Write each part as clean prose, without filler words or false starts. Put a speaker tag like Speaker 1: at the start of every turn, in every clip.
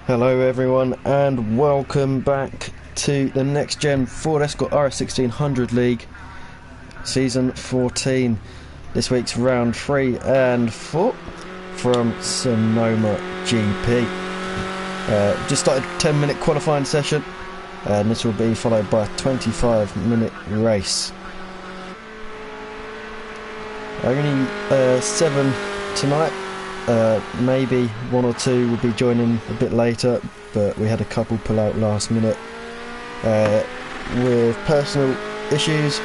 Speaker 1: Hello everyone and welcome back to the Next Gen Ford Escort RS 1600 League Season 14. This week's round 3 and 4 from Sonoma GP. Just started a 10-minute qualifying session and this will be followed by a 25-minute race. Only 7 tonight. Maybe 1 or 2 will be joining a bit later, but we had a couple pull out last minute with personal issues,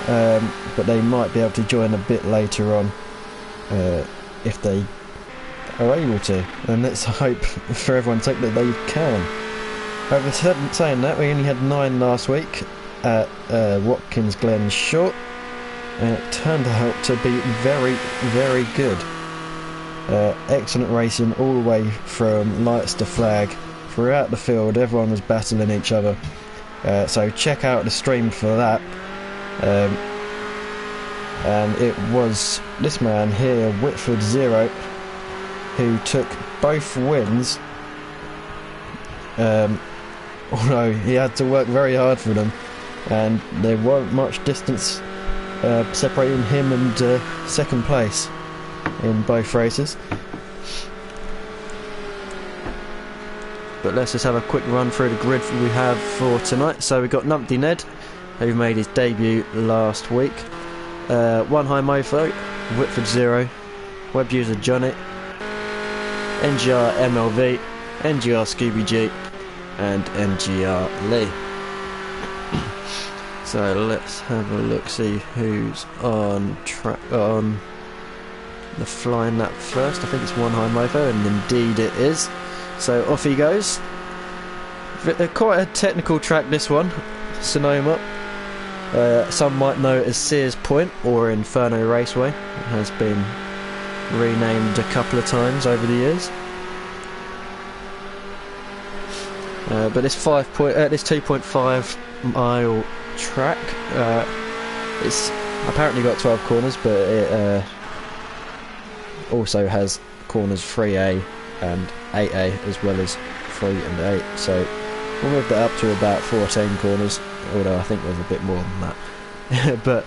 Speaker 1: but they might be able to join a bit later on if they are able to, and let's hope for everyone's sake that they can. However, saying that, we only had 9 last week at Watkins Glen Short, and it turned out to be very, very good. Excellent racing all the way from lights to flag. Throughout the field everyone was battling each other, so check out the stream for that. And it was this man here, Whitford Zero, who took both wins, although he had to work very hard for them, and there weren't much distance separating him and second place in both races. But let's just have a quick run through the grid we have for tonight. So we've got Numpty Ned, who made his debut last week, One High Mofo, Whitford Zero, Web User Johnny, NGR MLV, NGR Scooby G, and NGR Lee. So let's have a look, see who's on track on the flying lap first. I think it's One High Mofo, and indeed it is. So off he goes. Quite a technical track, this one, Sonoma. Some might know it as Sears Point or Inferno Raceway. It has been renamed a couple of times over the years. But this 2.5 mile track, it's apparently got 12 corners, but it also has corners 3A and 8A as well as 3 and 8, so we'll move that up to about 14 corners, although I think there's a bit more than that. But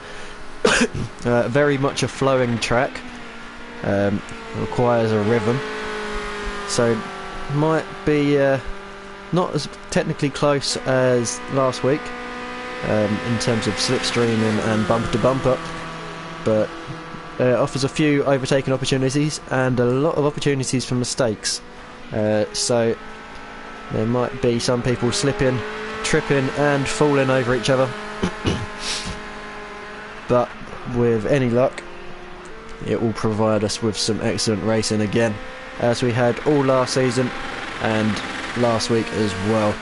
Speaker 1: very much a flowing track, requires a rhythm, so might be not as technically close as last week in terms of slipstream and bumper to bumper, but offers a few overtaking opportunities and a lot of opportunities for mistakes, so there might be some people slipping, tripping and falling over each other. But with any luck it will provide us with some excellent racing again, as we had all last season and last week as well.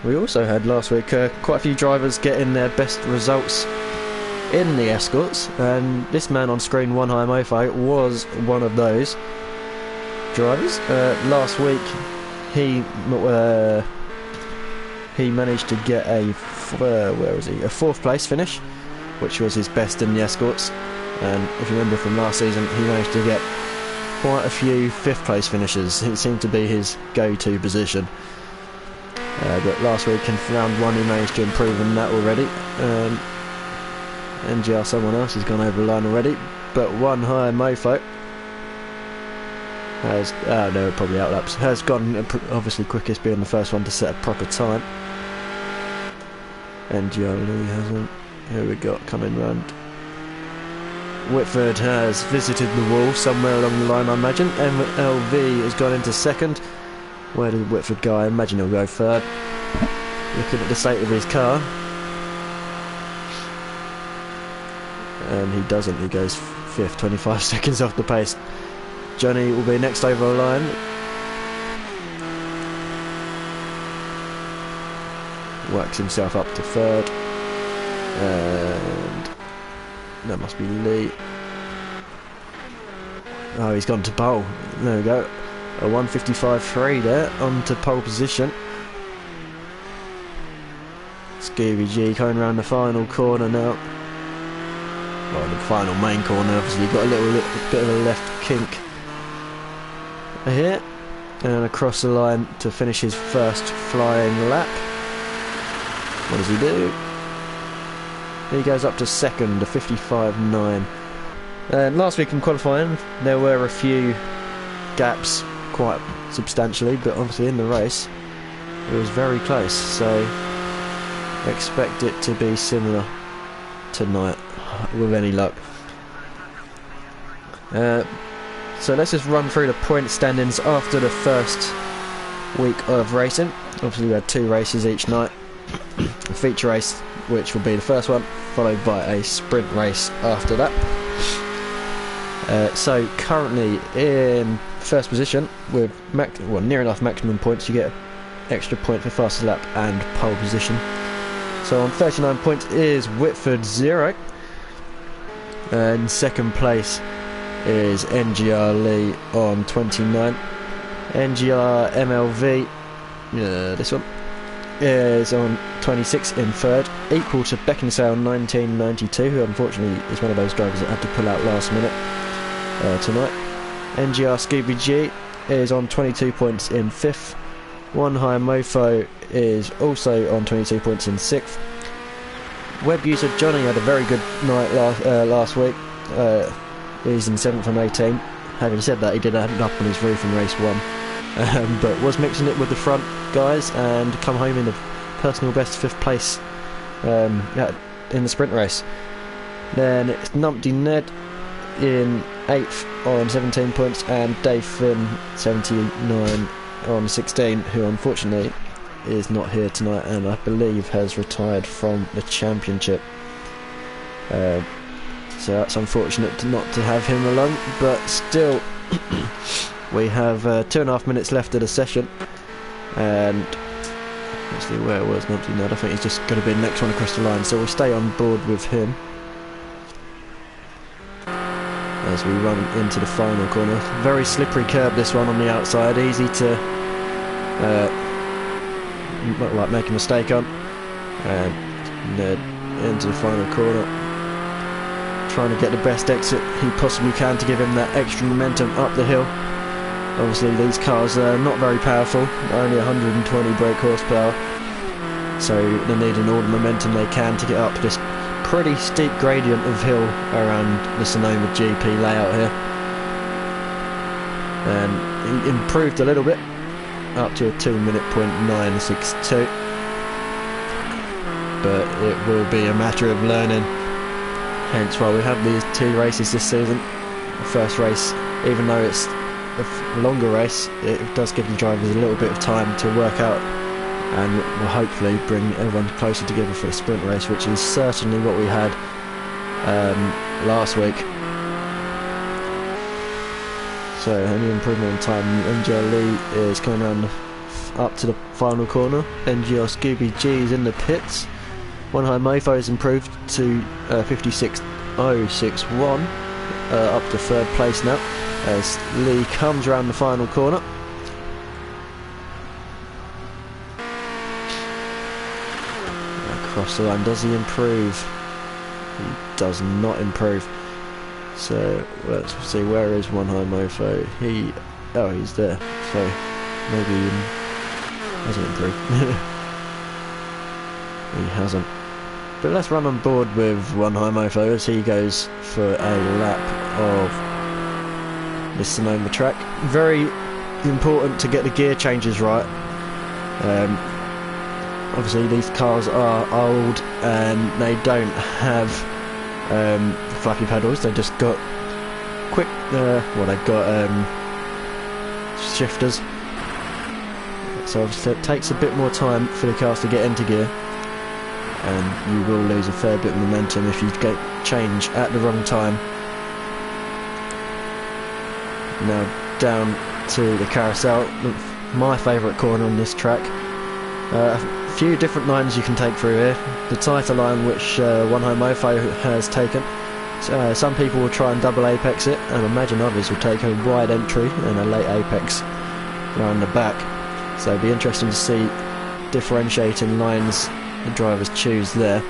Speaker 1: We also had last week quite a few drivers getting their best results in the Escorts, and this man on screen, One High Mofo, was one of those drivers. Last week he managed to get a 4th place finish, which was his best in the Escorts, and if you remember from last season he managed to get quite a few 5th place finishes. It seemed to be his go-to position. But last week in round 1 he managed to improve on that already. NGR someone else has gone over the line already, but One High Mofo has, no, probably outlaps, has gone obviously quickest, being the first one to set a proper time. NGR Lee hasn't. Who we got coming round? Whitford has visited the wall somewhere along the line, I imagine. MLV has gone into second. Where did Whitford go? I imagine he'll go third. Looking at the state of his car, and he doesn't, he goes 5th, 25 seconds off the pace. Johnny will be next over the line. Works himself up to 3rd, and that must be Lee. Oh, he's gone to pole. There we go. A 1:55.3 there, onto pole position. Scooby G coming around the final corner now. well, the final main corner. Obviously, got a little bit of a left kink here, and across the line to finish his first flying lap. What does he do? He goes up to second, a 55.9. And last week in qualifying, there were a few gaps, quite substantially, but obviously in the race, it was very close. So expect it to be similar tonight, with any luck. So let's just run through the point standings after the first week of racing. Obviously we had 2 races each night. A feature race, which will be the first one, followed by a sprint race after that. So currently in first position with near enough maximum points. You get an extra point for fastest lap and pole position. So on 39 points is Whitford 0, and second place is NGR Lee on 29. NGR MLV, this one, is on 26 in third, equal to Beckinsale 1992, who unfortunately is one of those drivers that had to pull out last minute tonight. NGR Scooby G is on 22 points in 5th. One High Mofo is also on 22 points in 6th. Web user Johnny had a very good night last week. He's in 7th from 18. Having said that, he did end up on his roof in race 1, but was mixing it with the front guys and come home in the personal best 5th place in the sprint race. Then it's Numpty Ned in 8th on 17 points, and Dave Finn 79 on 16, who unfortunately is not here tonight and I believe has retired from the championship. So that's unfortunate not to have him along, but still we have 2.5 minutes left of the session, and let's see where it was. Numpty Ned, I think he's just going to be the next one across the line, so we'll stay on board with him as we run into the final corner. Very slippery curb, this one on the outside, easy to make a mistake on. And Ned into the final corner, trying to get the best exit he possibly can to give him that extra momentum up the hill. Obviously these cars are not very powerful, only 120 brake horsepower, so they're needing all the momentum they can to get up this pretty steep gradient of hill around the Sonoma GP layout here. And he improved a little bit, up to a 2:09.62, but it will be a matter of learning, hence why we have these 2 races this season. The first race, even though it's a longer race, it does give the drivers a little bit of time to work out, and will hopefully bring everyone closer together for the sprint race, which is certainly what we had last week. So any improvement in time, NGR Lee is coming around up to the final corner. NGR Scooby G is in the pits. One High Mofo has improved to 56.061, up to 3rd place now, as Lee comes around the final corner. Across the line, does he improve? He does not improve. So let's see, where is One High Mofo? He's there. So maybe he hasn't improved. He hasn't. But let's run on board with One High Mofo as he goes for a lap of the Sonoma track. Very important to get the gear changes right. Obviously these cars are old and they don't have flappy pedals. They just got quick, they've got shifters. So obviously it takes a bit more time for the cars to get into gear, and you will lose a fair bit of momentum if you get change at the wrong time. Now down to the carousel, my favourite corner on this track. A few different lines you can take through here. The tighter line, which One High Mofo has taken. Some people will try and double apex it, and imagine others will take a wide entry and a late apex around the back. So it'll be interesting to see differentiating lines the drivers choose there.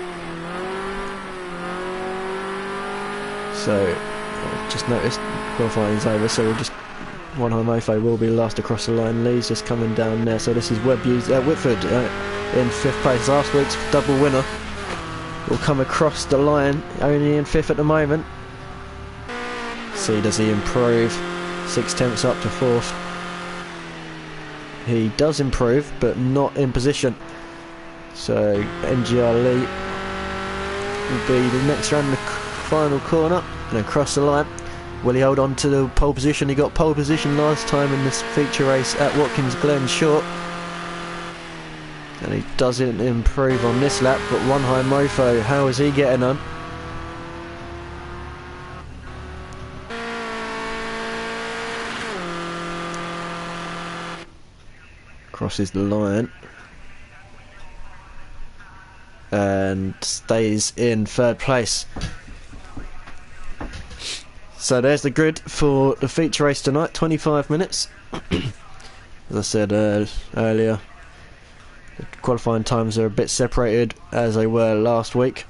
Speaker 1: So just noticed qualifying is over, so we'll just One High Mofo will be last across the line. Lee's just coming down there, so this is Whitford in 5th place. Last week's double winner will come across the line, only in 5th at the moment. See, does he improve? 6 tenths up to 4th. He does improve, but not in position. So NGR Lee will be the next round, the final corner, and across the line. Will he hold on to the pole position? He got pole position last time in this feature race at Watkins Glen Short, and he doesn't improve on this lap. But One High Mofo, how is he getting on? Crosses the line and stays in 3rd place. So there's the grid for the feature race tonight, 25 minutes. As I said earlier, the qualifying times are a bit separated as they were last week,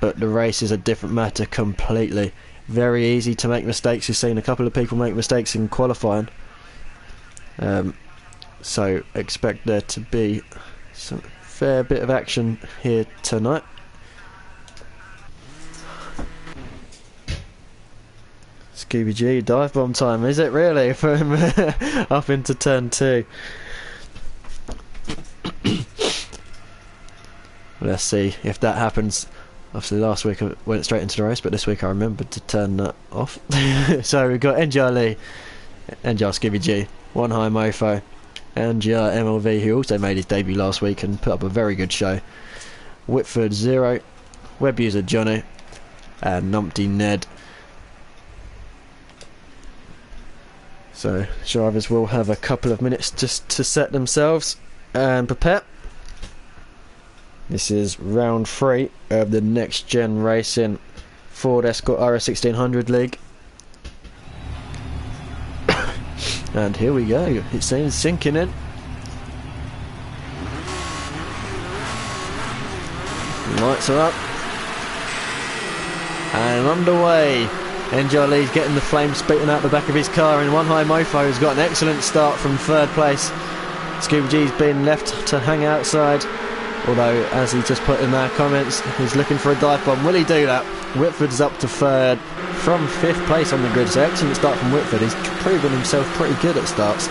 Speaker 1: but the race is a different matter completely. Very easy to make mistakes. You've seen a couple of people make mistakes in qualifying. So expect there to be some fair bit of action here tonight. Scooby G, dive bomb time, is it really? From up into turn 2. Let's see if that happens. Obviously last week I went straight into the race, but this week I remembered to turn that off. So we've got NGR Lee, NGR Scooby G, One High Mofo, NGR MLV, who also made his debut last week and put up a very good show, Whitford Zero, Web User Johnny, and Numpty Ned. So drivers will have a couple of minutes just to set themselves and prepare. This is round 3 of the Next Gen Racing Ford Escort RS 1600 League. And here we go, it seems sinking in. Lights are up and underway. NGR Lee's getting the flames spitting out the back of his car, and One High Mofo has got an excellent start from 3rd place. Scooby G's been left to hang outside, although as he just put in our comments, he's looking for a dive bomb. Will he do that? Whitford's up to 3rd from 5th place on the grid, so excellent start from Whitford. He's proven himself pretty good at starts.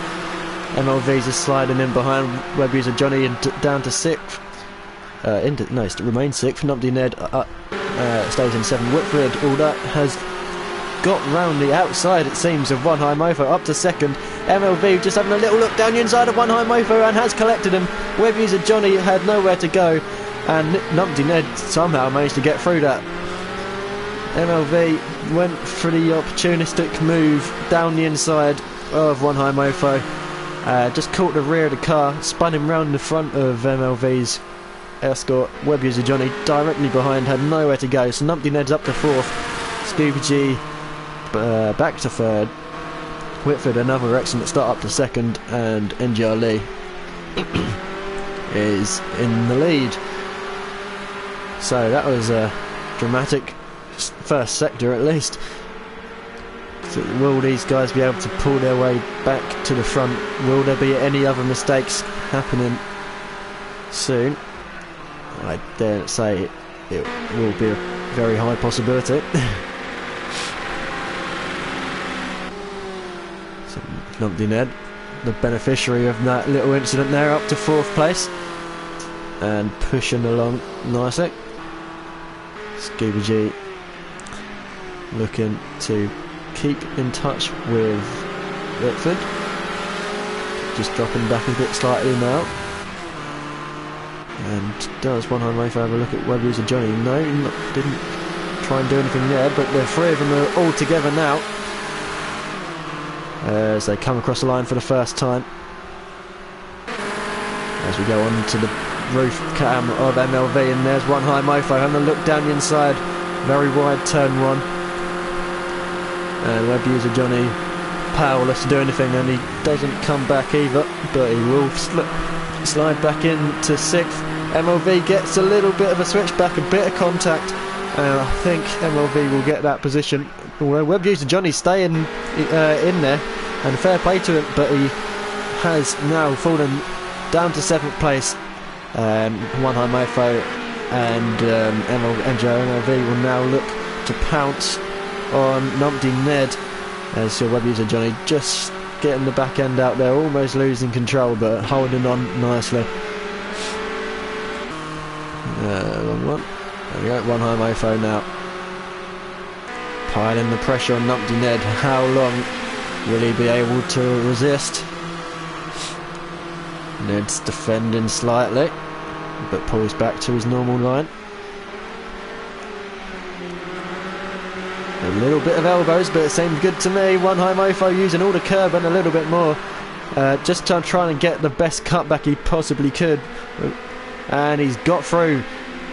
Speaker 1: MLV's is sliding in behind Web User Johnny and down to 6th. No, he remains 6th. Numpty Ned stays in 7th. Whitford, all that has got round the outside, it seems, of One High Mofo up to 2nd. MLV just having a little look down the inside of One High Mofo and has collected him. Web User Johnny had nowhere to go, and Numpty Ned somehow managed to get through that. MLV went for the opportunistic move down the inside of One High Mofo, just caught the rear of the car, spun him round the front of MLV's Escort. Web User Johnny directly behind, had nowhere to go, so Numpty Ned's up to 4th. Scooby G back to 3rd. Whitford another excellent start up to 2nd, and NGR Lee is in the lead. So that was a dramatic first sector at least. So will these guys be able to pull their way back to the front? Will there be any other mistakes happening soon? I dare say it will be a very high possibility. So Numpty Ned, the beneficiary of that little incident there, up to 4th place and pushing along nicely. Scooby G looking to keep in touch with Whitford, just dropping back a bit slightly now. And does One High Mofo have a look at Web User Johnny? No, didn't try and do anything there, but the 3 of them are all together now as they come across the line for the first time. As we go on to the roof cam of MLV, and there's One High Mofo having a look down the inside, very wide turn 1. And Web User Johnny powerless to do anything, and he doesn't come back either, but he will slide back into 6th. MLV gets a little bit of a switchback, a bit of contact I think MLV will get that position. Well, Web User Johnny staying in there, and fair play to him, but he has now fallen down to 7th place. One High Mofo and MLV will now look to pounce on Numpty Ned, as Web User Johnny just getting the back end out there, almost losing control but holding on nicely. Wrong one. There we go, One High Mofo now piling the pressure on Numpty Ned. How long will he be able to resist? Ned's defending slightly, but pulls back to his normal line. A little bit of elbows, but it seemed good to me. One High Mofo using all the curb and a little bit more, just trying to get the best cutback he possibly could, and he's got through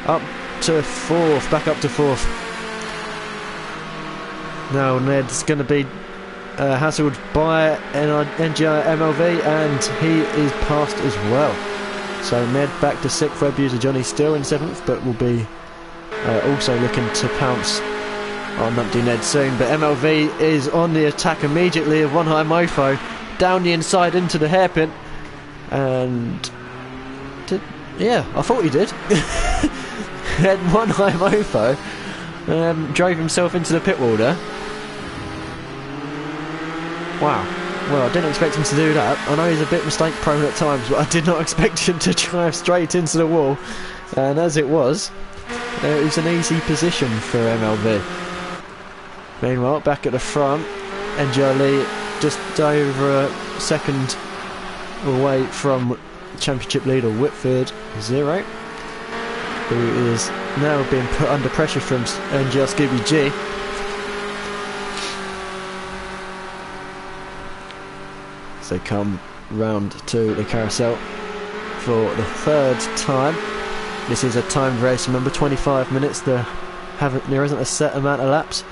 Speaker 1: up to 4th, back up to 4th. Now Ned's going to be hassled by NGI MLV, and he is passed as well. So Ned back to 6th, Web User Johnny still in 7th, but will be also looking to pounce on Numpty Ned soon. But MLV is on the attack immediately of One High Mofo, down the inside into the hairpin, and yeah, I thought he did. And One High Mofo drove himself into the pit wall there. Wow. Well, I didn't expect him to do that. I know he's a bit mistake prone at times, but I did not expect him to drive straight into the wall. And as it was an easy position for MLV. Meanwhile, back at the front, NGI just over a second away from championship leader Whitford 0, who is now being put under pressure from NGI Scooby G. So come round to the carousel for the 3rd time. This is a timed race, remember, 25 minutes. There isn't a set amount of laps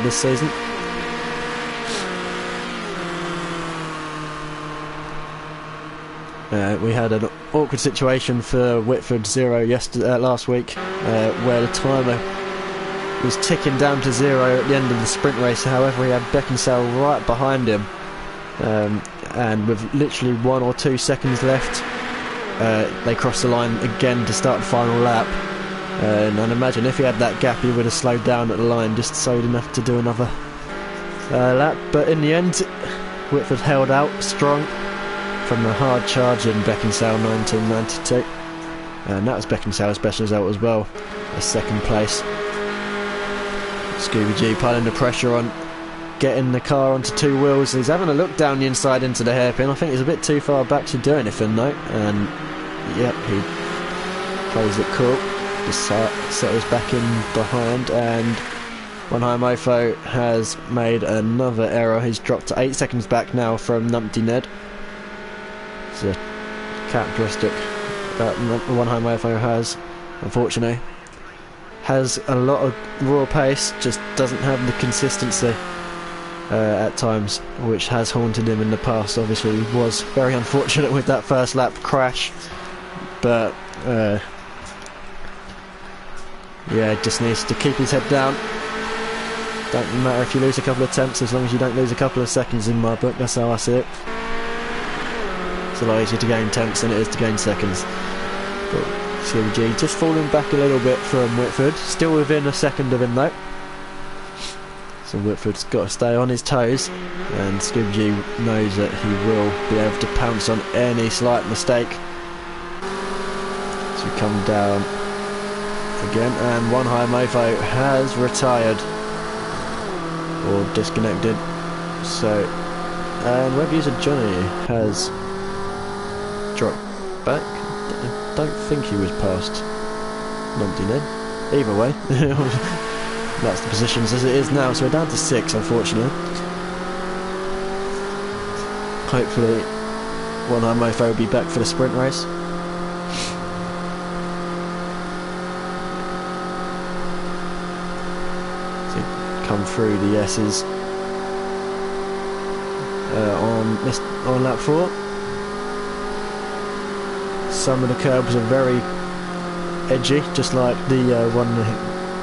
Speaker 1: this season. We had an awkward situation for Whitford 0 last week, where the timer was ticking down to 0 at the end of the sprint race. However, he had Beckinsale right behind him. And with literally 1 or 2 seconds left, they crossed the line again to start the final lap, and I'd imagine if he had that gap he would have slowed down at the line just so enough to do another lap. But in the end, Whitford held out strong from the hard charge in Beckinsale 1992, and that was Beckinsale's best result as well, a 2nd place. Scooby G piling the pressure on, getting the car onto 2 wheels. He's having a look down the inside into the hairpin. I think he's a bit too far back to do anything though, and yep, he plays it cool, just settles back in behind, and One High Mofo has made another error. He's dropped to 8 seconds back now from Numpty Ned. It's a characteristic that One High Mofo has, unfortunately. Has a lot of raw pace, just doesn't have the consistency at times, which has haunted him in the past. Obviously he was very unfortunate with that first lap crash, but yeah, just needs to keep his head down. Don't matter if you lose a couple of attempts, as long as you don't lose a couple of seconds in my book. That's how I see it. It's a lot easier to gain tenths than it is to gain seconds. But Scooby G just falling back a little bit from Whitford, still within a second of him though. So Whitford's got to stay on his toes, and Scooby G knows that he will be able to pounce on any slight mistake. So we come down again, and One High Mofo has retired or disconnected. So, and Web User Johnny has dropped back. I don't think he was past Numpty Ned. Either way. That's the positions as it is now, so we're down to 6 unfortunately. Hopefully One High Mofo will be back for the sprint race. So come through the S's on lap 4. Some of the curbs are very edgy, just like the one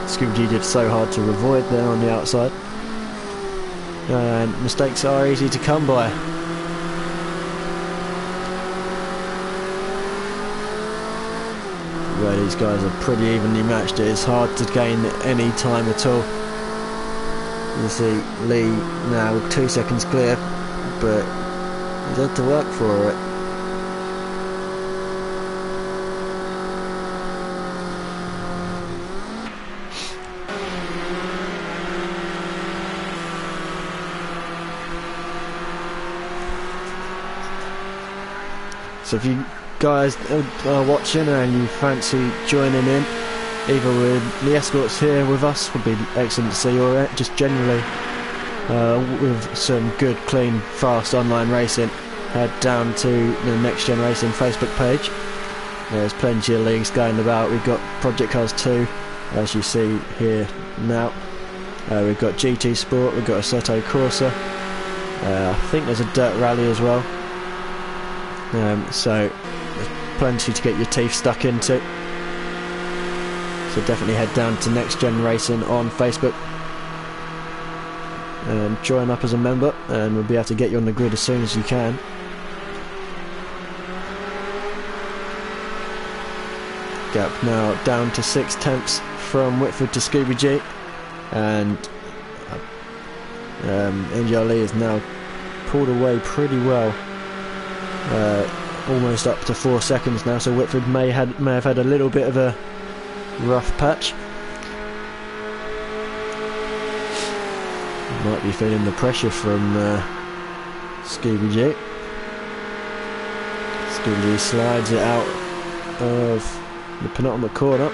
Speaker 1: Scooby G did so hard to avoid there on the outside. And mistakes are easy to come by. Where these guys are pretty evenly matched, it is hard to gain any time at all. You see Lee now 2 seconds clear, but he's had to work for it. So if you guys are watching and you fancy joining in, either with the Escorts here with us, would be excellent to see, or just generally with some good, clean, fast online racing, head down to the Next Gen Racing Facebook page. There's plenty of leagues going about. We've got Project Cars 2, as you see here now. We've got GT Sport, we've got Assetto Corsa. I think there's a dirt rally as well. So there's plenty to get your teeth stuck into. So definitely head down to Next Gen Racing on Facebook and join up as a member, and we'll be able to get you on the grid as soon as you can. Gap now down to 6/10 from Whitford to Scooby G, and NGR Lee is now pulled away pretty well. Almost up to 4 seconds now, so Whitford may have had a little bit of a rough patch. Might be feeling the pressure from Scooby G. Scooby G slides it out of the penultimate corner.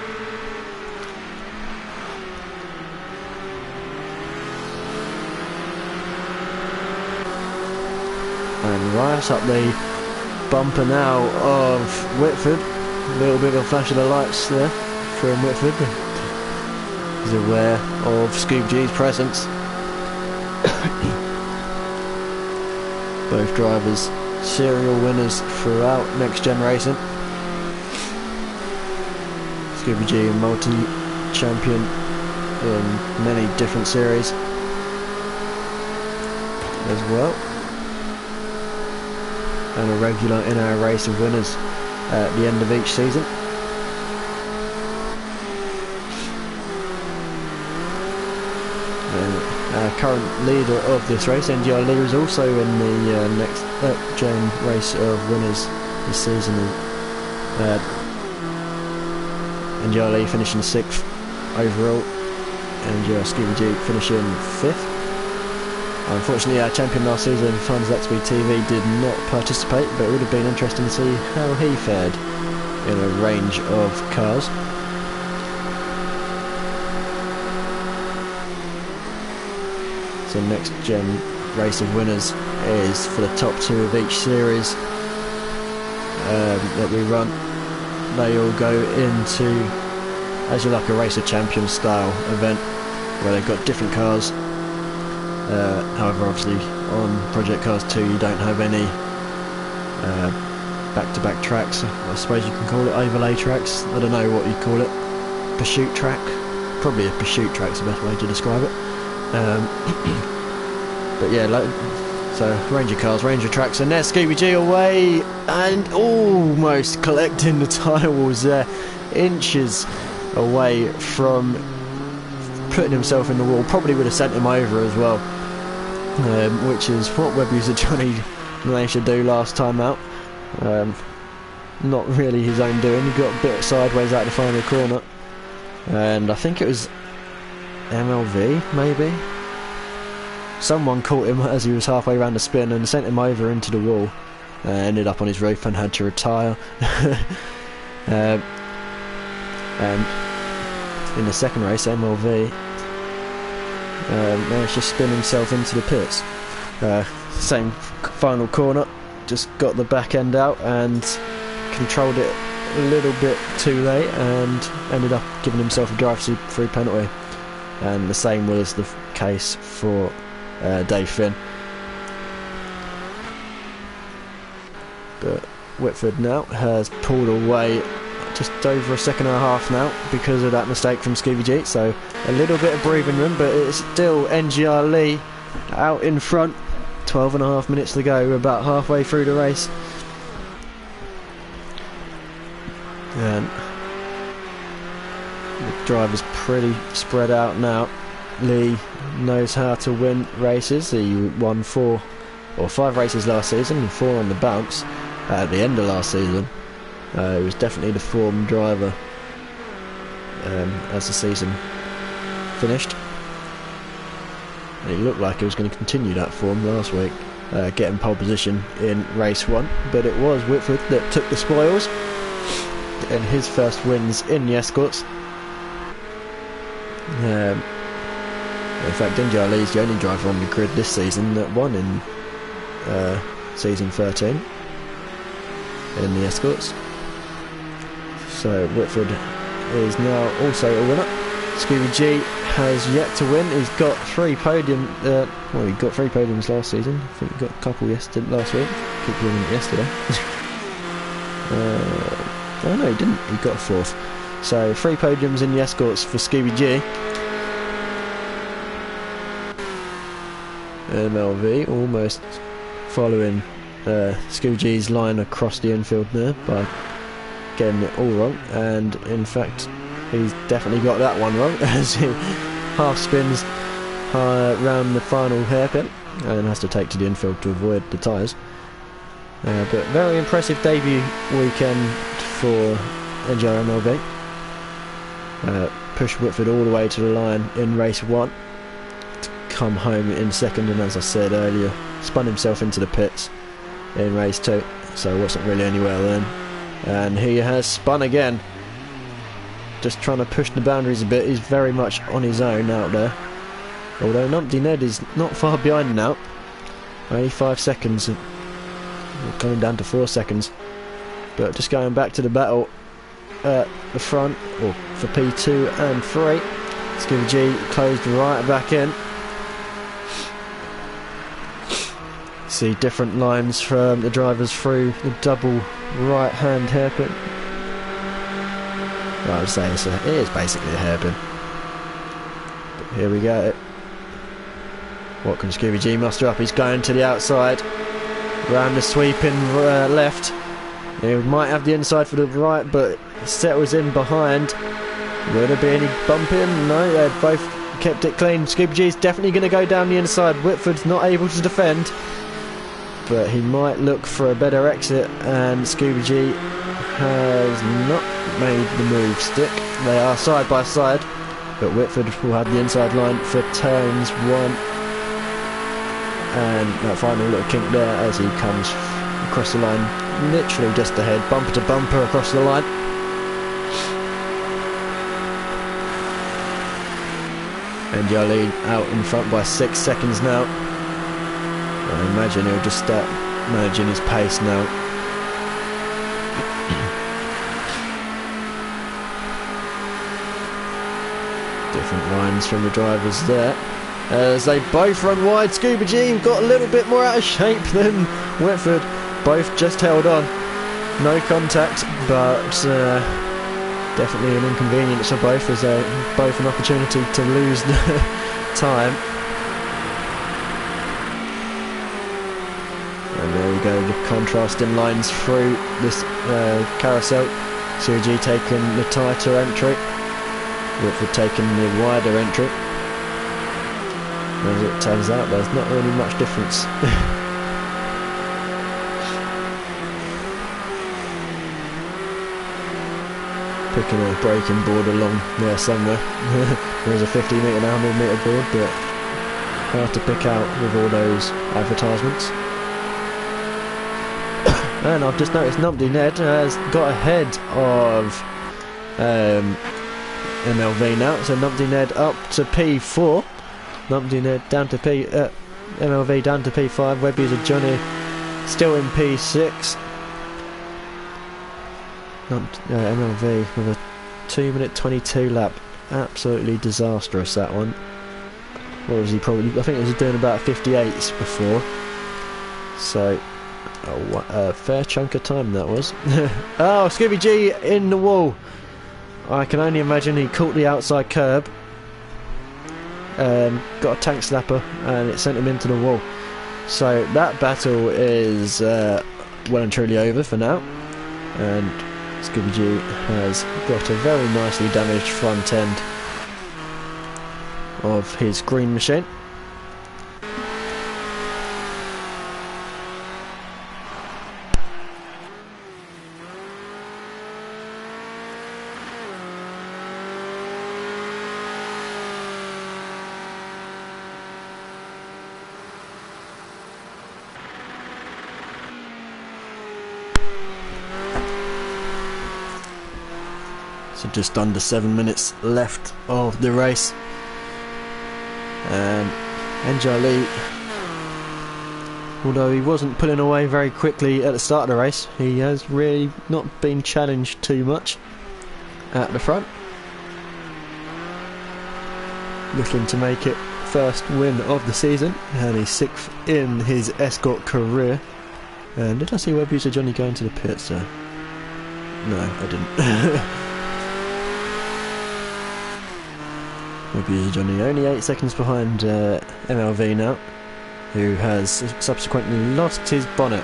Speaker 1: And right up the bumper now of Whitford. A little bit of a flash of the lights there from Whitford. He's aware of Scooby G's presence. Both drivers serial winners throughout Next Gen Racing. Scooby G a multi-champion in many different series as well, and a regular in our race of winners at the end of each season. Our current leader of this race, NGR Lee, is also in the Next Gen race of winners this season. NGR Lee finishing 6th overall, and Scooby G finishing 5th. Unfortunately, our champion last season, Times XP TV, did not participate, but it would have been interesting to see how he fared in a range of cars. So Next Gen race of winners is for the top 2 of each series that we run. They all go into, as you like, a race of champions style event where they've got different cars. However, obviously on Project Cars 2 you don't have any back-to-back tracks. I suppose you can call it overlay tracks. I don't know what you call it. Pursuit track? Probably a pursuit track's the best way to describe it. But yeah, so range of cars, range of tracks, and there's Scooby G away and almost collecting the tyres there, inches away from putting himself in the wall. Probably would have sent him over as well, which is what web user Johnny managed to do last time out. Not really his own doing. He got a bit sideways out the final corner, and I think it was MLV maybe. Someone caught him as he was halfway around the spin and sent him over into the wall. Ended up on his roof and had to retire. And in the second race, MLV managed to spin himself into the pits. Same final corner, just got the back end out and controlled it a little bit too late and ended up giving himself a drive-through penalty. And the same was the case for Dave Finn. But Whitford now has pulled away just over a second and a half now because of that mistake from Scooby G. So a little bit of breathing room, but it's still NGR Lee out in front. 12.5 minutes to go. We're about halfway through the race. And the driver's pretty spread out now. Lee knows how to win races. He won 5 races last season and 4 on the bounce at the end of last season. He was definitely the form driver as the season finished. He looked like he was going to continue that form last week, getting pole position in race 1, but it was Whitford that took the spoils and his first wins in the Escorts. In fact, NGR Lee's the only driver on the grid this season that won in season 13 in the Escorts. So Whitford is now also a winner. Scooby G has yet to win. He's got 3 podiums. Well, he got 3 podiums last season. I think he got a couple last week. Keep winning yesterday. Oh no, he didn't. He got a 4th. So 3 podiums in the Escorts for Scooby G. MLV almost following Scooby G's line across the infield there by getting it all wrong, and in fact he's definitely got that one wrong as he half spins round the final hairpin and has to take to the infield to avoid the tyres. But very impressive debut weekend for NGR MLV. Pushed Whitford all the way to the line in race 1 to come home in second, and as I said earlier, spun himself into the pits in race 2, so wasn't really anywhere then. And he has spun again, just trying to push the boundaries a bit. He's very much on his own out there, although Numpty Ned is not far behind now, only 5 seconds, coming down to 4 seconds. But just going back to the battle at the front, or for P2 and 3, Scooby G closed right back in. See different lines from the drivers through the double right hand hairpin. Well, I would say it is basically a hairpin. But here we go. What can Scooby G muster up? He's going to the outside, round the sweeping left. He might have the inside for the right, but settles in behind. Will there be any bumping? No, they've both kept it clean. Scooby G's definitely going to go down the inside. Whitford's not able to defend, but he might look for a better exit, and Scooby G has not made the move stick. They are side by side, but Whitford will have the inside line for turns 1, and that final little kink there as he comes across the line, literally just ahead, bumper to bumper across the line. And Jolene out in front by 6 seconds now. I imagine he'll just start managing his pace now. Different lines from the drivers there, as they both run wide. Scooby G got a little bit more out of shape than Whitford. Both just held on. No contact, but definitely an inconvenience for both, as both an opportunity to lose the time. And there we go, the contrasting lines through this carousel. Scooby G taking the tighter entry, Whitford taking the wider entry. As it turns out, there's not really much difference. Picking a braking board along there somewhere. There's a 50 metre and 100 metre board, but hard to pick out with all those advertisements. And I've just noticed Numpty Ned has got ahead of MLV now, so Numpty Ned up to P4. Numpty Ned down to MLV down to P5. Webby's a Johnny still in P6. MLV with a 2-minute 22 lap. Absolutely disastrous, that one. What was he probably? I think he was doing about 58s before. So a fair chunk of time that was. Oh, Scooby G in the wall. I can only imagine he caught the outside curb, got a tank slapper, and it sent him into the wall. So that battle is well and truly over for now, and Scooby G has got a very nicely damaged front end of his green machine. So just under 7 minutes left of the race, and NXTGEN, although he wasn't pulling away very quickly at the start of the race, he has really not been challenged too much at the front, looking to make it first win of the season, and he's 6th in his Escort career. And did I see Web user Johnny going to the pits there? No, I didn't. Web user Johnny only 8 seconds behind MLV now, who has subsequently lost his bonnet.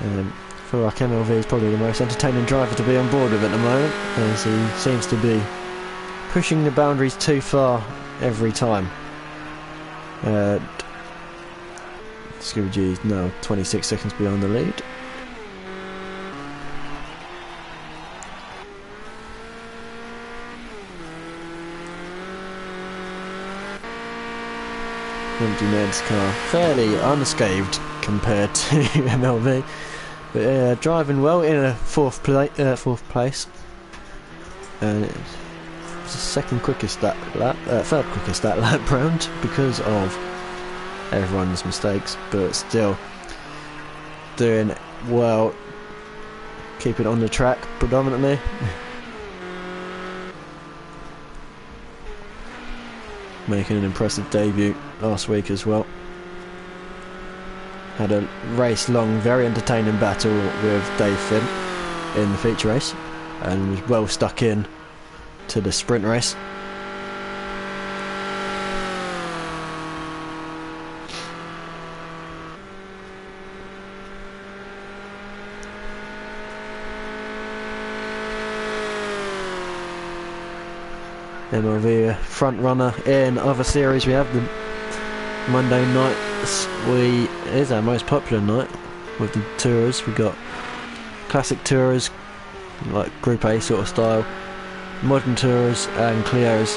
Speaker 1: I feel like MLV is probably the most entertaining driver to be on board with at the moment, as he seems to be pushing the boundaries too far every time. Scooby G is now 26 seconds behind the lead. Empty Ned's car fairly unscathed compared to MLV, but driving well in a fourth place, and it's the third quickest that lap round because of everyone's mistakes, but still doing well, keeping on the track predominantly. Making an impressive debut last week as well. Had a race-long, very entertaining battle with Dave Finn in the feature race, and was well stuck in to the sprint race. MLV front runner in other series. We have the Monday nights. It is our most popular night with the tourers. We got classic tourers, like Group A sort of style, modern tourers and Clios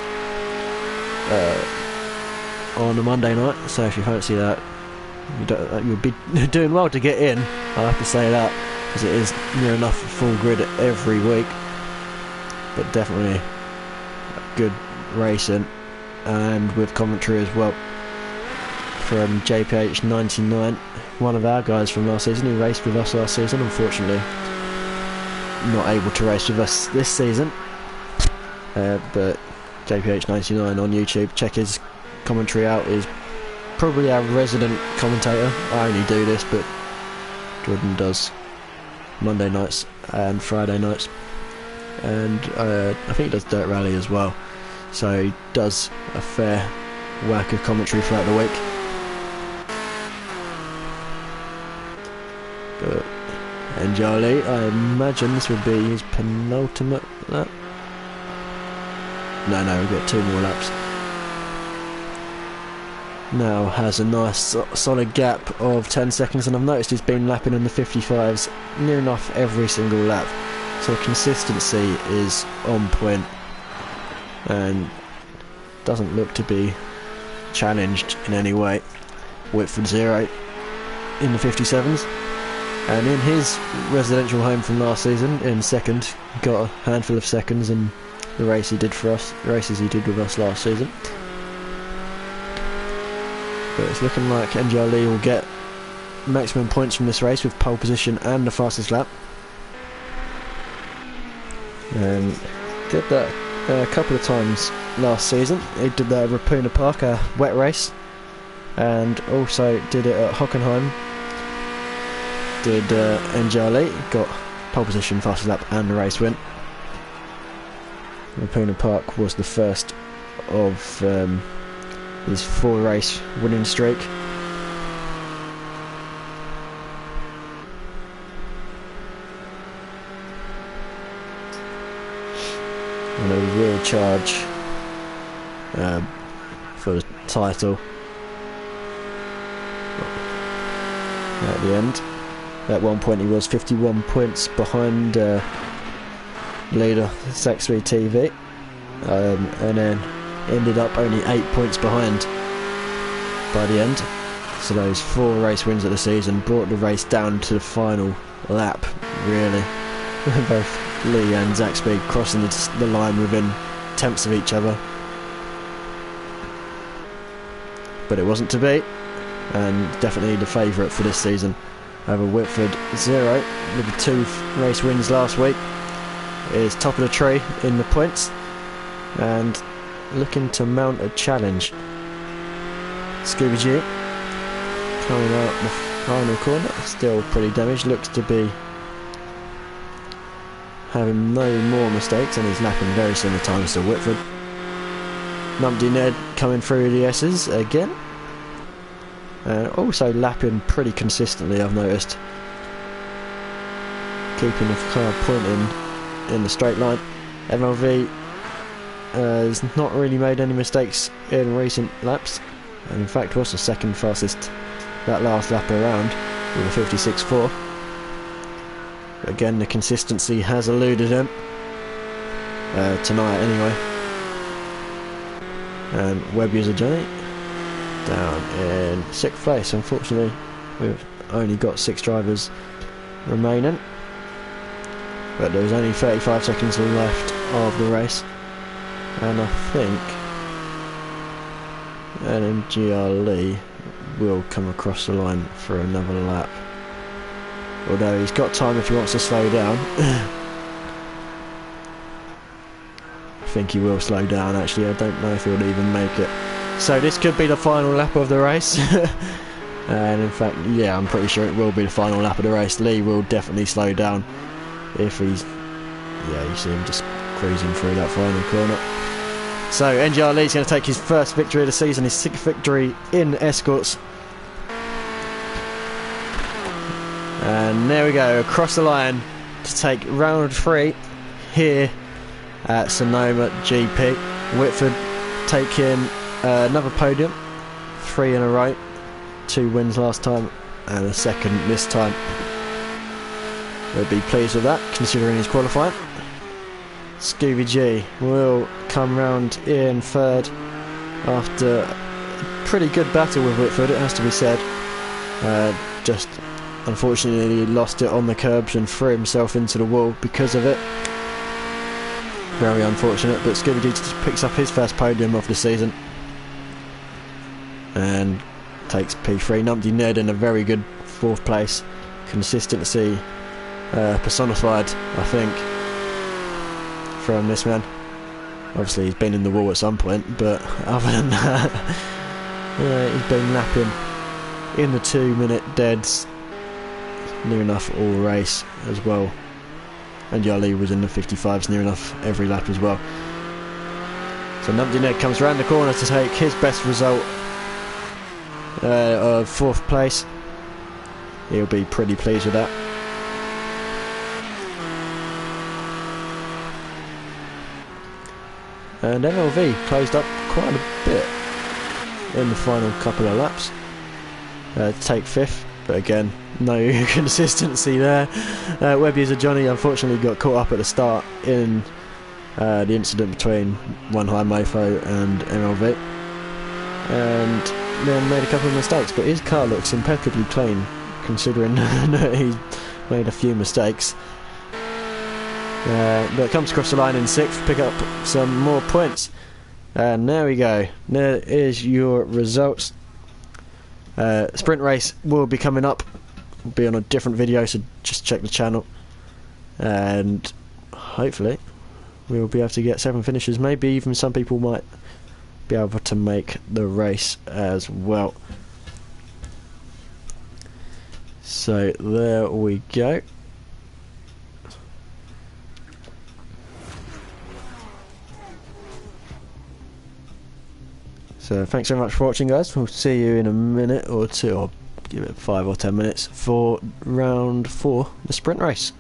Speaker 1: on a Monday night. So if you fancy that, you'll be doing well to get in. I have to say that, because it is near enough full grid every week, but definitely good racing, and with commentary as well from JPH 99, one of our guys from last season, who raced with us last season, unfortunately not able to race with us this season, but JPH 99 on YouTube, check his commentary out. Is probably our resident commentator. I only do this, but Jordan does Monday nights and Friday nights, and I think he does Dirt Rally as well, so he does a fair whack of commentary throughout the week. But NXTGEN, I imagine this would be his penultimate lap. No, we've got 2 more laps. Now has a nice solid gap of 10 seconds, and I've noticed he's been lapping in the 55s near enough every single lap. So consistency is on point and doesn't look to be challenged in any way. Whitford 0 in the 57s, and in his residential home from last season, in second, got a handful of seconds in the races he did with us last season. But it's looking like NXTGEN will get maximum points from this race with pole position and the fastest lap. Did that a couple of times last season. He did that at Rapuna Park, a wet race, and also did it at Hockenheim did NGLE, got pole position, fastest lap and the race win. Puna Park was the first of his 4-race winning streak. And a real charge for the title at the end. At one point he was 51 points behind leader Saxby TV, and then ended up only 8 points behind by the end. So those 4 race wins of the season brought the race down to the final lap, really. Both Lee and Zaxby crossing the line within tenths of each other, but it wasn't to be, and definitely the favourite for this season over Whitford. 0 with the 2 race wins last week is top of the tree in the points and looking to mount a challenge. Scooby G coming out the final corner, still pretty damaged, looks to be having no more mistakes, and he's lapping very similar times to Whitford. Numpty Ned coming through the S's again, also lapping pretty consistently, I've noticed, keeping the car pointing in the straight line. MLV has not really made any mistakes in recent laps, and in fact was the second fastest that last lap around with a 56.4. Again, the consistency has eluded him tonight anyway. And Web User Johnny down in 6th place. Unfortunately, we've only got 6 drivers remaining, but there was only 35 seconds left of the race, and I think NGLE will come across the line for another lap. Although he's got time if he wants to slow down. I think he will slow down actually, I don't know if he'll even make it. So this could be the final lap of the race. And in fact, yeah, I'm pretty sure it will be the final lap of the race. Lee will definitely slow down if he's... yeah, you see him just cruising through that final corner. So NGR Lee's going to take his first victory of the season, his 6th victory in Escorts. And there we go, across the line to take round 3 here at Sonoma GP. Whitford taking another podium, 3 in a row, 2 wins last time and a 2nd this time. We'll be pleased with that considering he's qualifying. Scooby G will come round in 3rd after a pretty good battle with Whitford, it has to be said. Just unfortunately he lost it on the curbs and threw himself into the wall because of it. Very unfortunate, but Scooby G just picks up his first podium of the season and takes P3. Numpty Ned in a very good 4th place. Consistency personified, I think, from this man. Obviously he's been in the wall at some point, but other than that, he's been lapping in the 2-minute deads near enough all race as well, and Yali was in the 55s near enough every lap as well. So Numpty Ned comes around the corner to take his best result of 4th place. He'll be pretty pleased with that. And MLV closed up quite a bit in the final couple of laps to take 5th, but again, no consistency there. Web User Johnny unfortunately got caught up at the start in the incident between One High Mofo and MLV, and then made a couple of mistakes, but his car looks impeccably clean considering that he's made a few mistakes. But comes across the line in 6th, pick up some more points, and there we go. There is your results. Sprint race will be coming up, will be on a different video, so just check the channel, and hopefully we'll be able to get 7 finishes. Maybe even some people might be able to make the race as well. So there we go. So thanks very much for watching, guys. We'll see you in a minute or two, or give it 5 or 10 minutes for round 4, the sprint race.